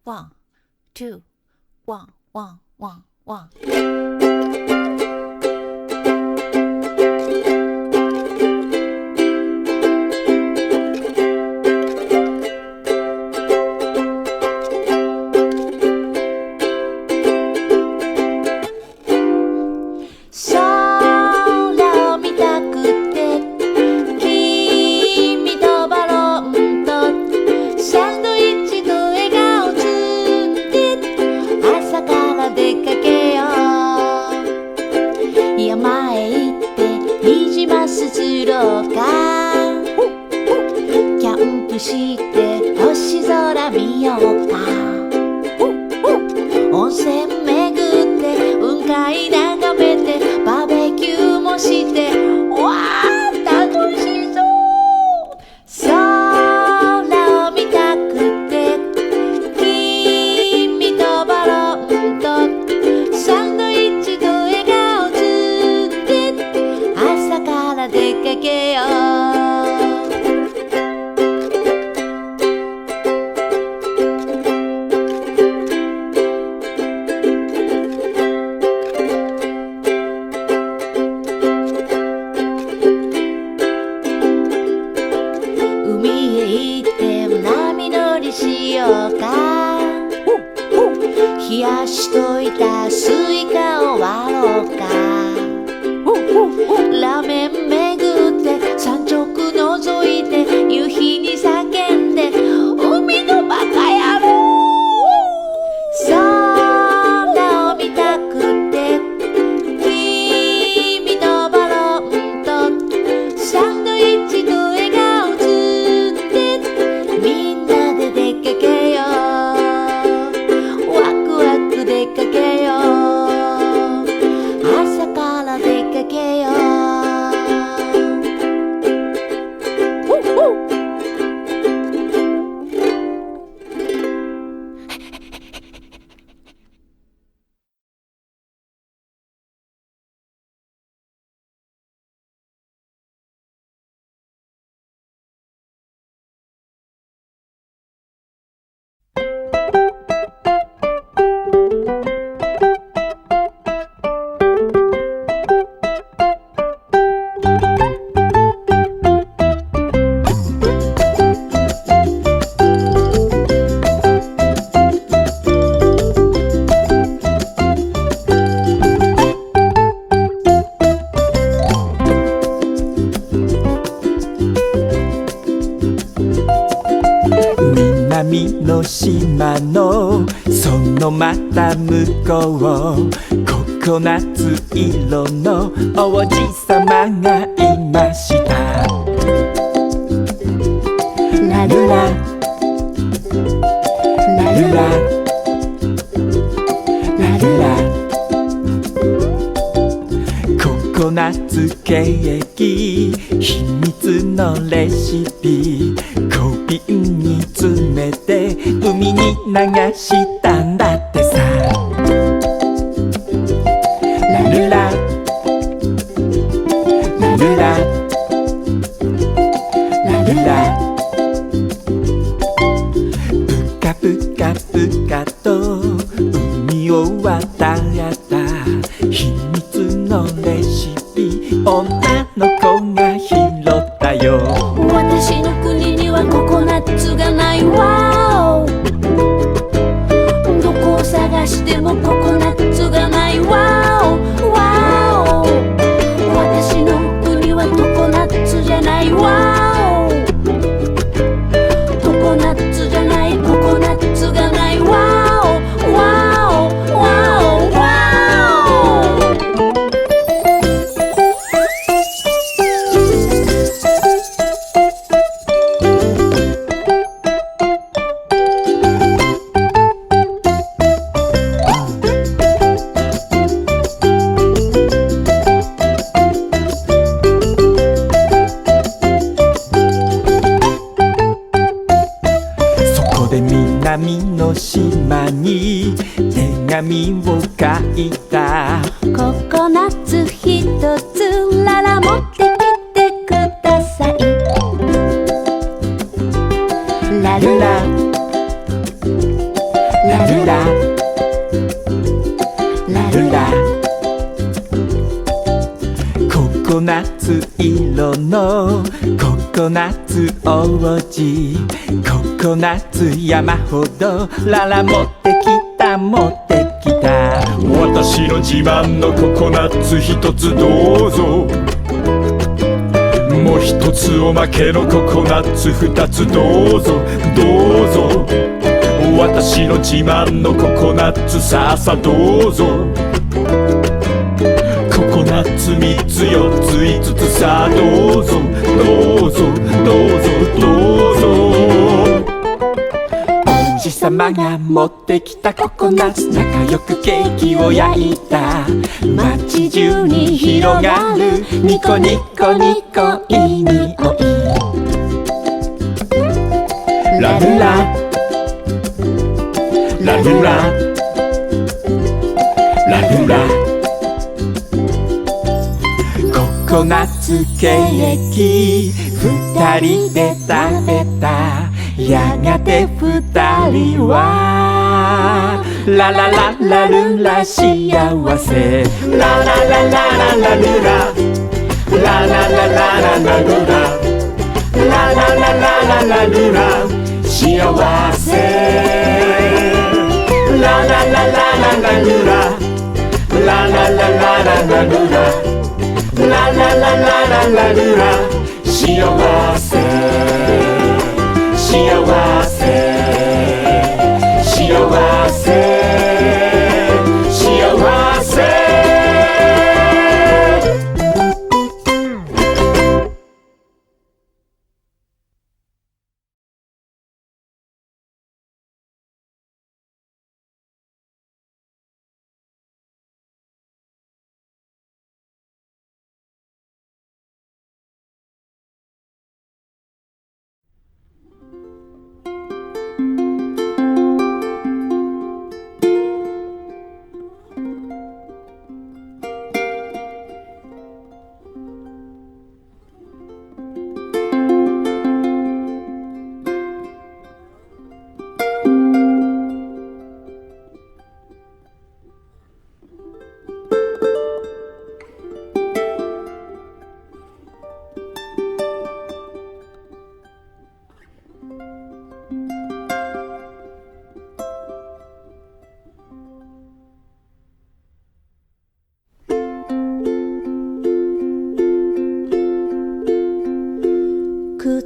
ワン、ツー、ワン、ワン、ワン、ワン。して星空見ようか。温泉巡って雲海眺めてバーベキューもしてわー楽しそう。空を見たくて君とバロンとサンドイッチと笑顔ずって朝から出かけよう。冷やしといたスイカを割ろうか。ラーメン巡って山直覗いて夕日に叫んで海のバカ野郎。空を見たくて君とバロンとサンドイッチと笑顔ずってみんなで出かけよう。出かけよう。朝から出かけよう。南の島のそのまた向こうココナッツ色の王子様がいました。ラルララルララルラココナッツケーキ秘密のレシピ小瓶に詰めて海に流したんだってさ。ラルララルララルラぷかぷかぷかと海を渡った秘密のレシピ女の子が拾ったよ。私の国にはココナッツがないわ。どこを探してもココナッツがないわ。私の国はココナッツじゃないわ。ココナッツじゃないココナッツがないわ。南の島に手紙を書いた。ココナッツひとつなら持ってきてください。ラルラココナッツ王子ココナッツ山ほどララ持ってきた持ってきた私の自慢のココナッツ一つどうぞもう一つおまけのココナッツ二つどうぞどうぞ私の自慢のココナッツさあさどうぞココナッツ三つ四つ五つさあどうぞどうぞどうぞどうぞ王子様が持ってきたココナッツ仲良くケーキを焼いた街中に広がるニコニコニコいい匂いラルララルララルラココナッツケーキ二人で食べたやがて二人はララララルラ幸せララララララルラララララララルラララララララルラ幸せララララララルラララララララルラララララララルラ幸せ幸せ幸せ幸せ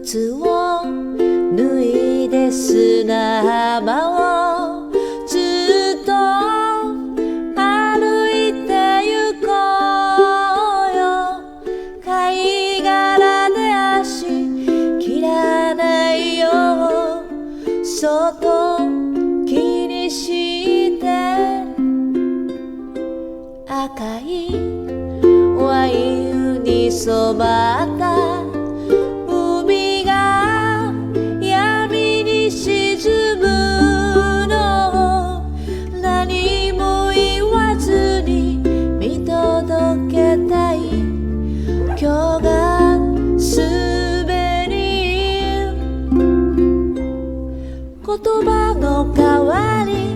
靴を脱いで砂浜をずっと歩いてゆこうよ貝殻で足切らないよそっと気にして赤いワインに染まった今日が滑り言葉の代わり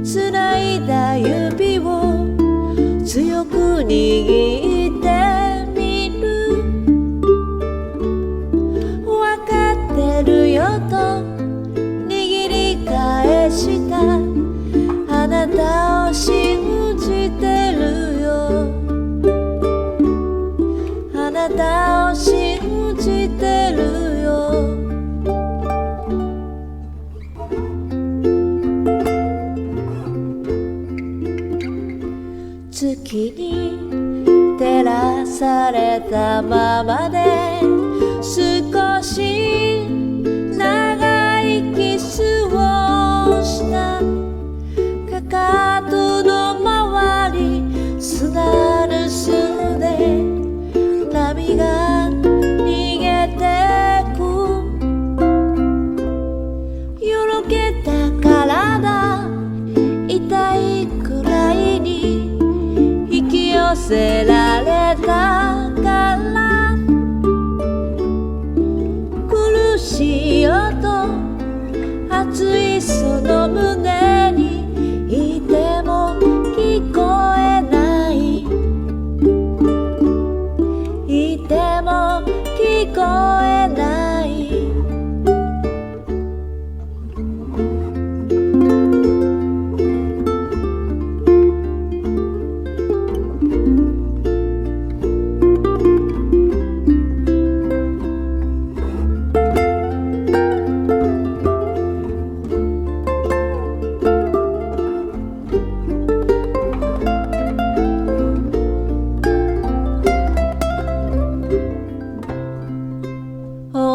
繋いだ指を強く握ってみる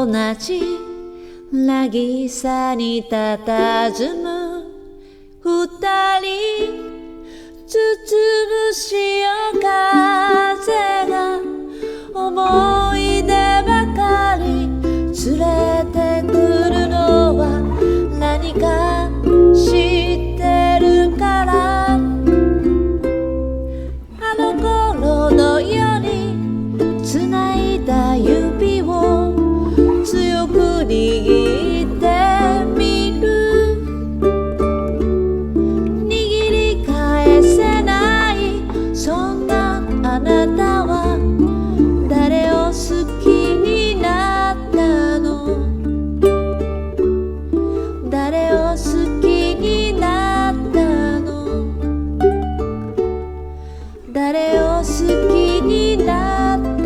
同じ渚に佇む二人包む潮風が思い出ばかり連れてくるのは何か知ってるからあの頃のように繋いだ指を強く握ってみる握り返せないそんなあなたは誰を好きになったの誰を好きになったの誰を好きになったの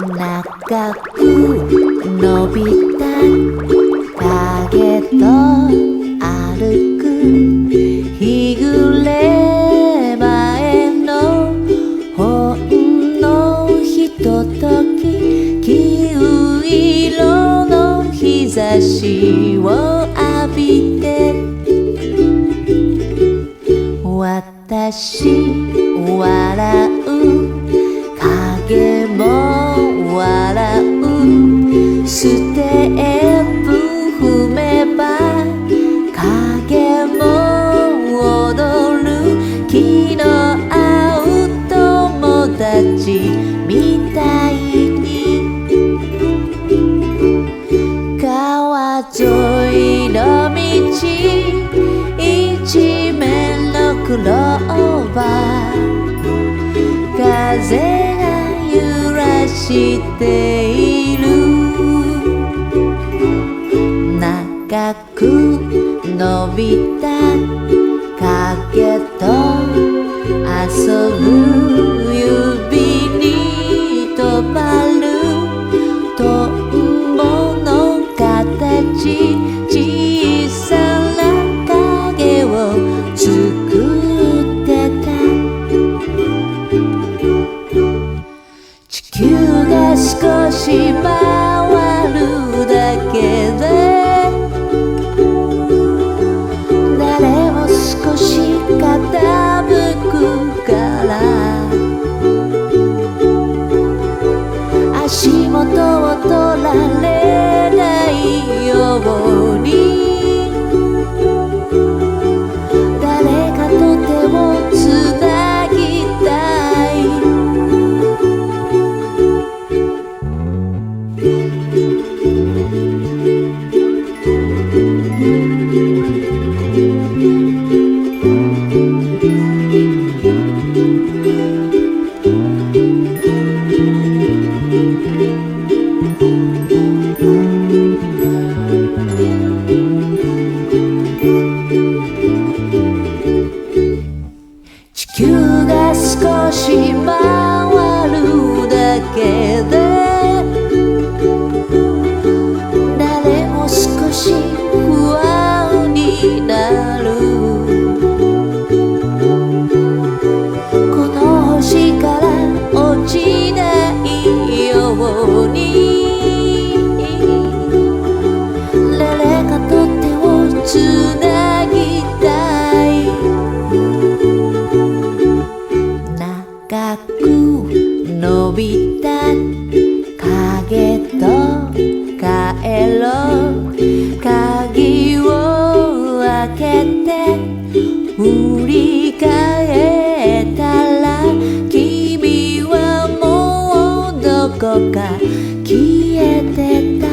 長く伸びた影と歩く日暮れ前のほんのひととき黄色の日差しを浴びて私笑う影も笑うステップ踏めば影も踊る気の合う友達みたいに川沿いの道一面のクローバー風が揺らしている長く伸びた影と遊ぶ指に止まるトンボの形小さな影を作ってた地球が少し回るだけで誰も少し傾くから足元を取られないように誰かと手をつなぎたい地球が少し回るだけで誰も少し不安になるこの星から落ちないように誰かと手をつなぎたい長く伸びた影と帰ろう鍵を開けて振り返ったら君はもうどこか消えてた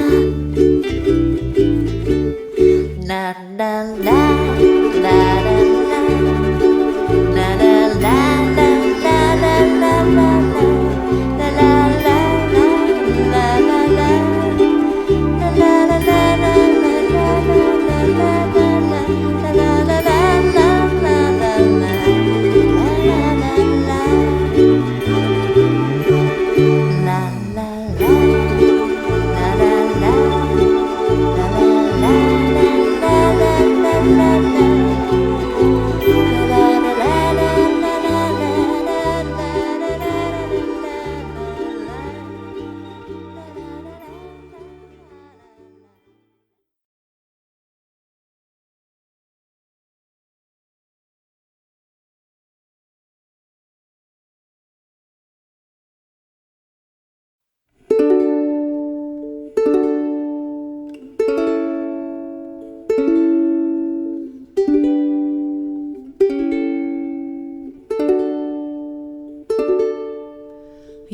ラララララララ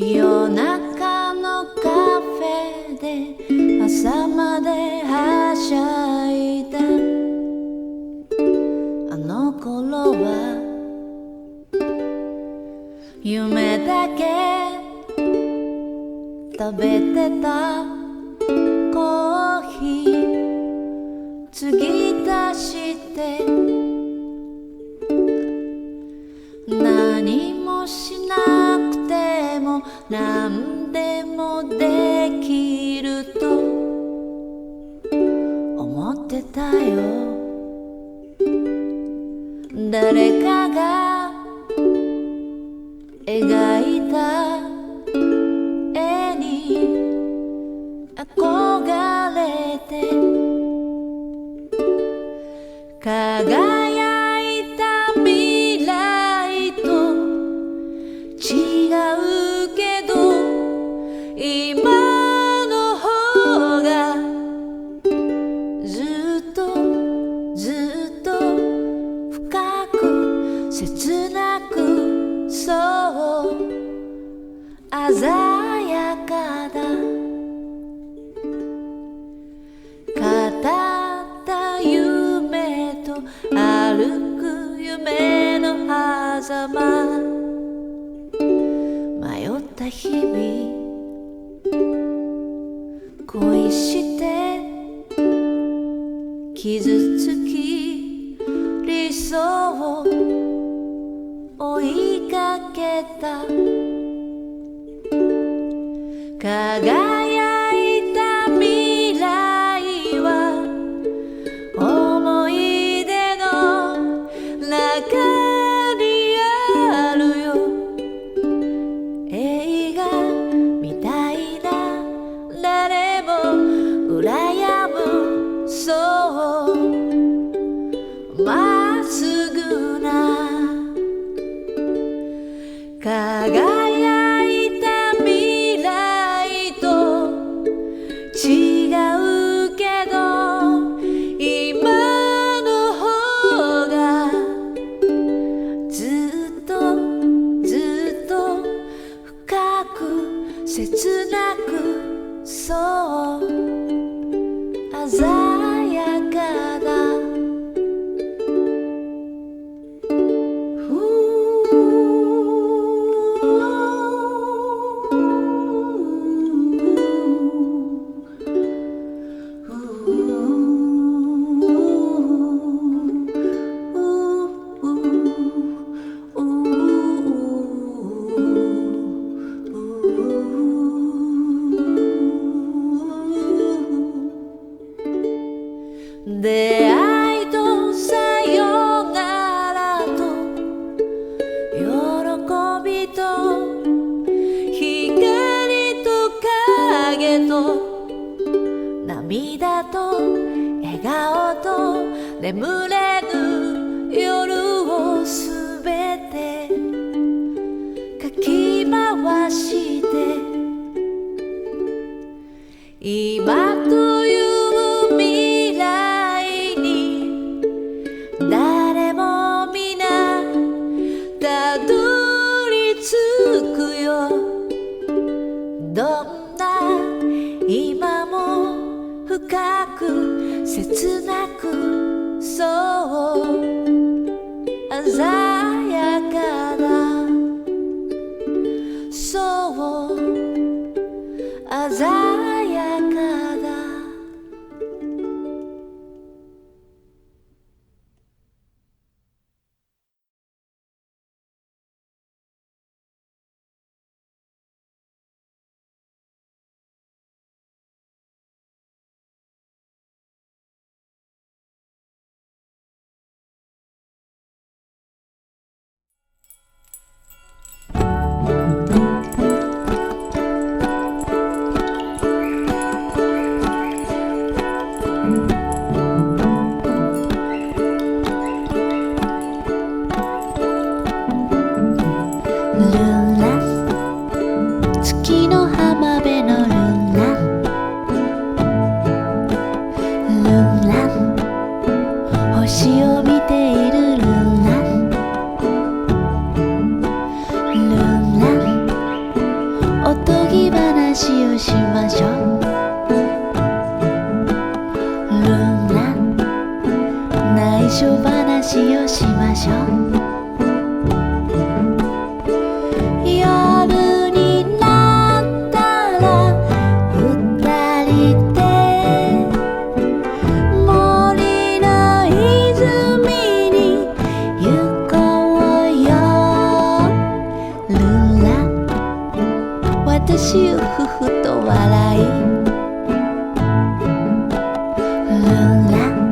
夜中のカフェで朝まではしゃいだあの頃は夢だけ食べてたコーヒー継ぎ足して何もしなくても何でもでってたよ。誰かが描いた絵に憧れて輝いた未来と違うけど今の方がずっとずっと深く切なくそう鮮やかだ。語った夢と歩く夢の狭間、迷った日々恋して傷つき理想を追いかけた。輝いた未来は思い出の中にあるよ。映画みたいな誰も羨むそうまっすぐな輝いた未来と違うけど今の方がずっとずっと深く切なくそう鮮やかだ。出会いとさよならと喜びと光と影と涙と笑顔と眠れぬ夜をすべてかき回して今という未来に誰も皆たどり着くよ。どんな今も深く切なくそう鮮やかだ。そう鮮やかだ。月の浜辺のルンランルンラン星を見ているルンランルンランおとぎ話をしましょう。ルンラン内緒話をしましょう。私をふふと笑いルンラン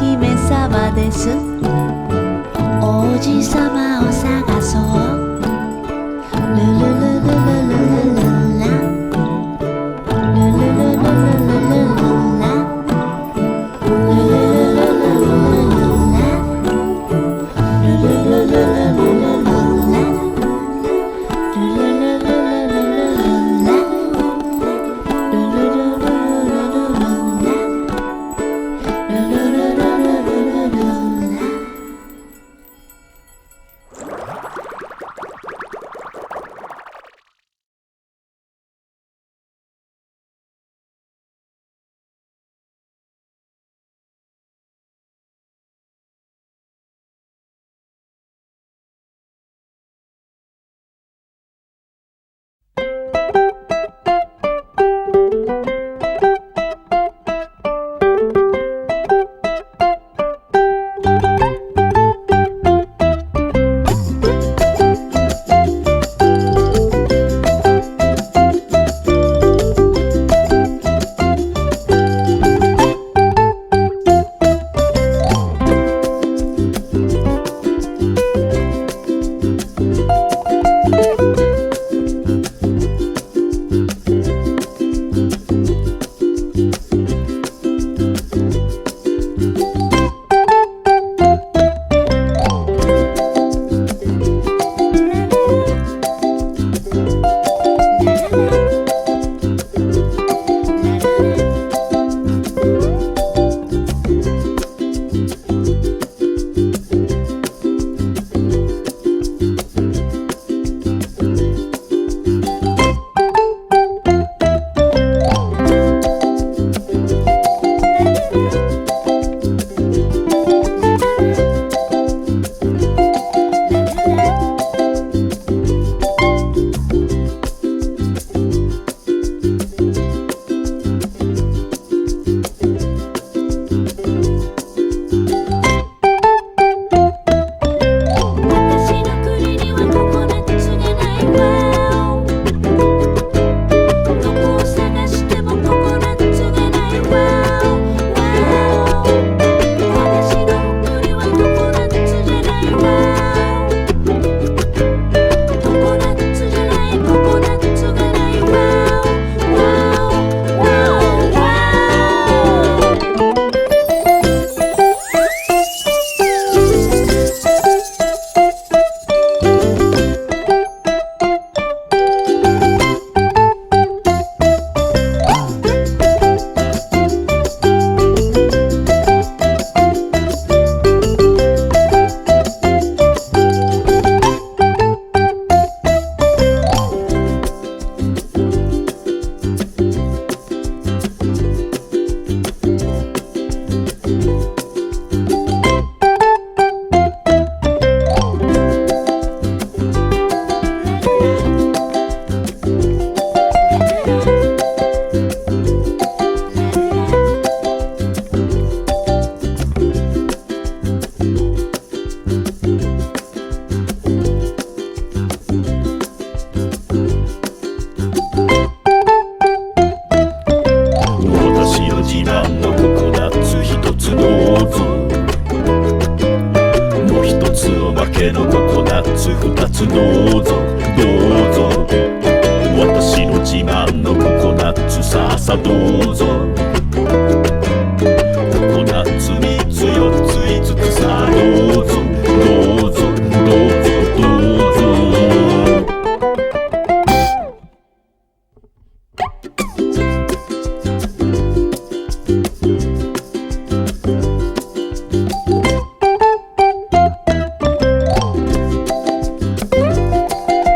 姫様です。王子様を探そう。ルルルルルルルルラルルルルルルルルラルルルルルルルルルルルルさどうぞココナッツ3つ4つ5つさあどうぞどうぞどうぞどうぞ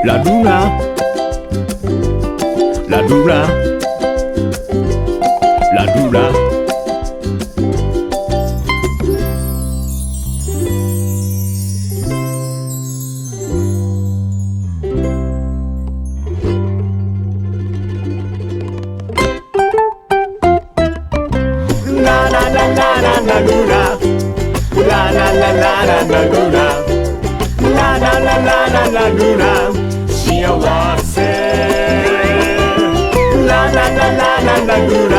ラルララルララルラララララララルラララララララルラララララララルラ幸せララララララルラ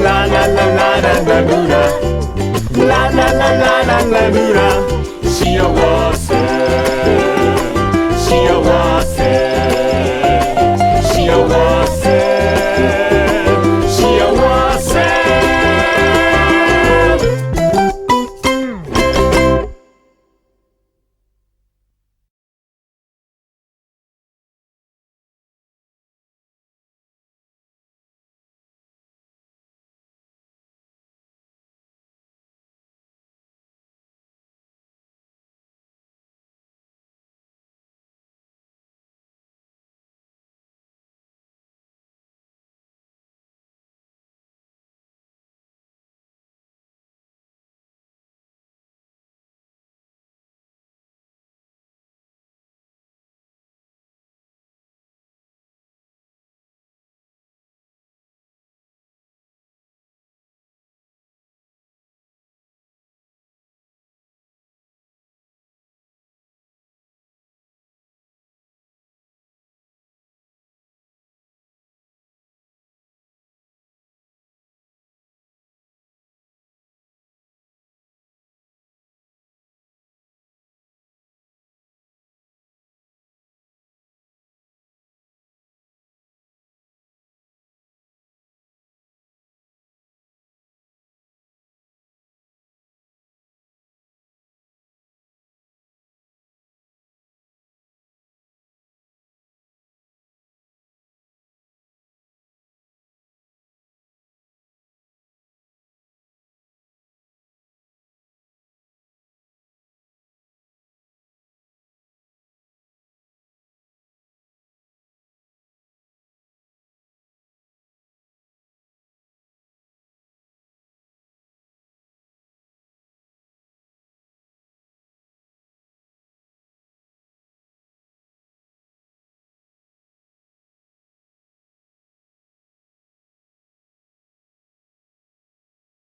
ララララララルララルラ塩を